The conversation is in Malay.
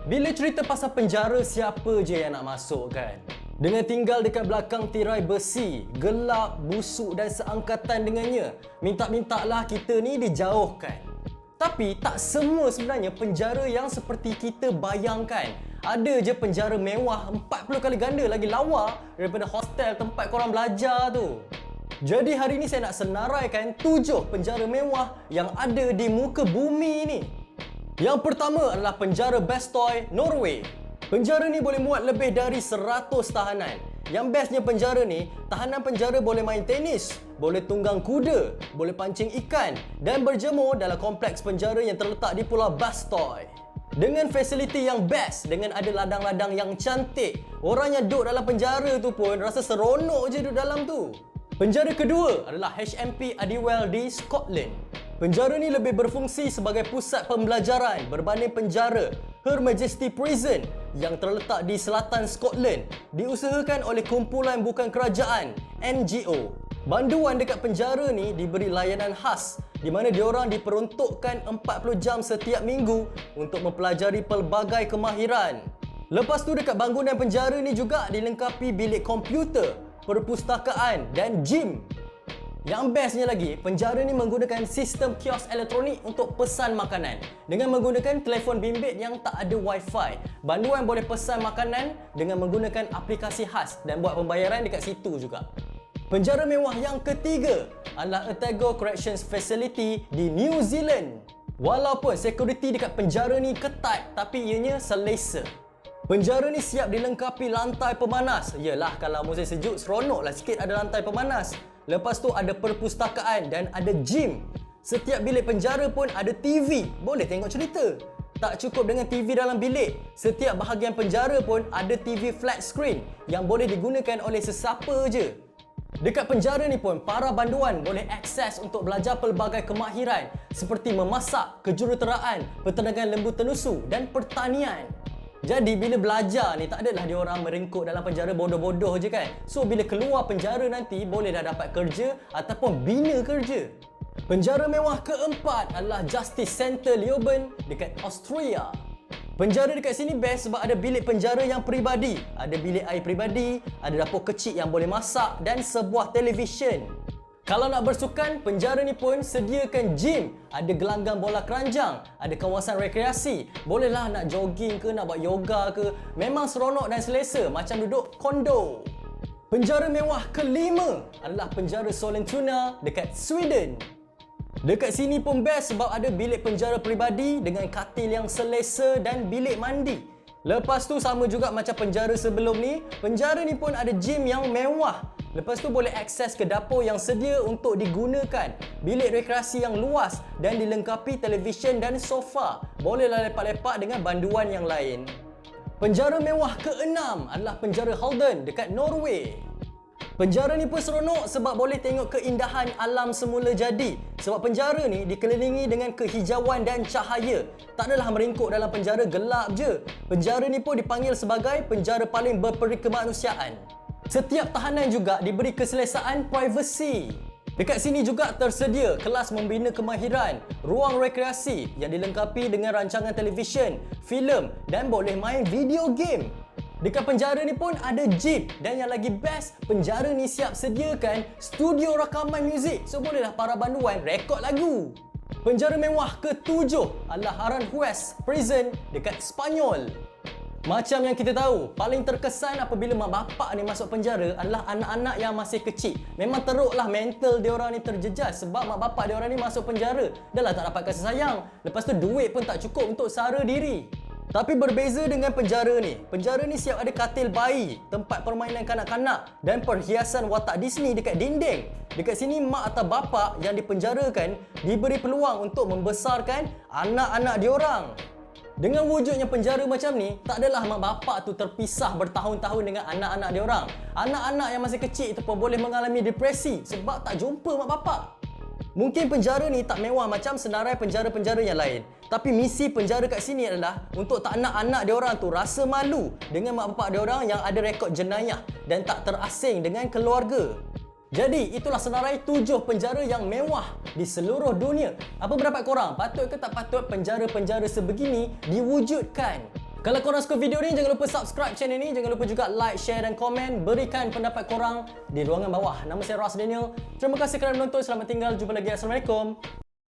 Bila cerita pasal penjara, siapa je yang nak masuk kan? Dengan tinggal dekat belakang tirai besi, gelap, busuk dan seangkatan dengannya, minta-mintalah kita ni dijauhkan. Tapi tak semua sebenarnya penjara yang seperti kita bayangkan. Ada je penjara mewah 40 kali ganda lagi lawa daripada hostel tempat korang belajar tu. Jadi hari ni saya nak senaraikan 7 penjara mewah yang ada di muka bumi ni. Yang pertama adalah penjara Bestøy, Norway. Penjara ni boleh muat lebih dari 100 tahanan. Yang bestnya penjara ni, tahanan penjara boleh main tenis, boleh tunggang kuda, boleh pancing ikan dan berjemur dalam kompleks penjara yang terletak di Pulau Bestøy. Dengan fasiliti yang best, dengan ada ladang-ladang yang cantik, orang yang duduk dalam penjara tu pun rasa seronok je duduk dalam tu. Penjara kedua adalah HMP Adderwell di Scotland. Penjara ni lebih berfungsi sebagai pusat pembelajaran berbanding penjara Her Majesty Prison yang terletak di selatan Scotland, diusahakan oleh kumpulan bukan kerajaan NGO. Banduan dekat penjara ni diberi layanan khas di mana diorang diperuntukkan 40 jam setiap minggu untuk mempelajari pelbagai kemahiran. Lepas tu dekat bangunan penjara ni juga dilengkapi bilik komputer, perpustakaan dan gym. Yang bestnya lagi, penjara ni menggunakan sistem kios elektronik untuk pesan makanan dengan menggunakan telefon bimbit yang tak ada wifi. Banduan boleh pesan makanan dengan menggunakan aplikasi khas dan buat pembayaran dekat situ juga. Penjara mewah yang ketiga adalah Otago Corrections Facility di New Zealand. Walaupun security dekat penjara ni ketat, tapi ianya selesa. Penjara ni siap dilengkapi lantai pemanas. Yelah, kalau musim sejuk seronoklah sikit ada lantai pemanas. Lepas tu ada perpustakaan dan ada gym. Setiap bilik penjara pun ada TV, boleh tengok cerita. Tak cukup dengan TV dalam bilik, setiap bahagian penjara pun ada TV flat screen yang boleh digunakan oleh sesiapa je. Dekat penjara ni pun, para banduan boleh akses untuk belajar pelbagai kemahiran seperti memasak, kejuruteraan, pertandingan lembu tenusu dan pertanian. Jadi bila belajar ni tak adalah diorang meringkuk dalam penjara bodoh-bodoh je kan. So bila keluar penjara nanti boleh dah dapat kerja ataupun bina kerja. Penjara mewah keempat adalah Justice Center Leoben dekat Austria. Penjara dekat sini best sebab ada bilik penjara yang peribadi, ada bilik air peribadi, ada dapur kecil yang boleh masak dan sebuah televisyen. Kalau nak bersukan, penjara ni pun sediakan gym, ada gelanggang bola keranjang, ada kawasan rekreasi. Bolehlah nak jogging ke, nak buat yoga ke. Memang seronok dan selesa macam duduk kondo. Penjara mewah kelima adalah penjara Sollentuna dekat Sweden. Dekat sini pun best sebab ada bilik penjara peribadi dengan katil yang selesa dan bilik mandi. Lepas tu sama juga macam penjara sebelum ni, penjara ni pun ada gym yang mewah. Lepas tu boleh akses ke dapur yang sedia untuk digunakan, bilik rekreasi yang luas dan dilengkapi televisyen dan sofa. Bolehlah lepak-lepak dengan banduan yang lain. Penjara mewah keenam adalah penjara Halden dekat Norway. Penjara ni pun seronok sebab boleh tengok keindahan alam semula jadi. Sebab penjara ni dikelilingi dengan kehijauan dan cahaya. Tak adalah meringkuk dalam penjara gelap je. Penjara ni pun dipanggil sebagai penjara paling berperi kemanusiaan. Setiap tahanan juga diberi keselesaan privasi. Dekat sini juga tersedia kelas membina kemahiran, ruang rekreasi yang dilengkapi dengan rancangan televisyen, filem dan boleh main video game. Dekat penjara ni pun ada gym dan yang lagi best, penjara ni siap sediakan studio rakaman muzik. So bolehlah para banduan rekod lagu. Penjara mewah ketujuh adalah Aranjuez Prison dekat Sepanyol. Macam yang kita tahu, paling terkesan apabila mak bapak ni masuk penjara adalah anak-anak yang masih kecil. Memang teruklah mental diorang ni terjejas sebab mak bapak diorang ni masuk penjara. Dah lah tak dapat kasih sayang. Lepas tu duit pun tak cukup untuk sara diri. Tapi berbeza dengan penjara ni siap ada katil bayi, tempat permainan kanak-kanak dan perhiasan watak Disney dekat dinding. Dekat sini mak atau bapa yang dipenjarakan diberi peluang untuk membesarkan anak-anak diorang. Dengan wujudnya penjara macam ni, tak adalah mak bapak tu terpisah bertahun-tahun dengan anak-anak diorang. Anak-anak yang masih kecil itu pun boleh mengalami depresi sebab tak jumpa mak bapak. Mungkin penjara ni tak mewah macam senarai penjara-penjara yang lain. Tapi misi penjara kat sini adalah untuk tak nak anak diorang tu rasa malu dengan mak bapak diorang yang ada rekod jenayah dan tak terasing dengan keluarga. Jadi itulah senarai 7 penjara yang mewah di seluruh dunia. Apa pendapat korang? Patut ke tak patut penjara-penjara sebegini diwujudkan? Kalau korang suka video ni, jangan lupa subscribe channel ni. Jangan lupa juga like, share dan komen. Berikan pendapat korang di ruangan bawah. Nama saya Ras Daniel. Terima kasih kerana menonton. Selamat tinggal. Jumpa lagi. Assalamualaikum.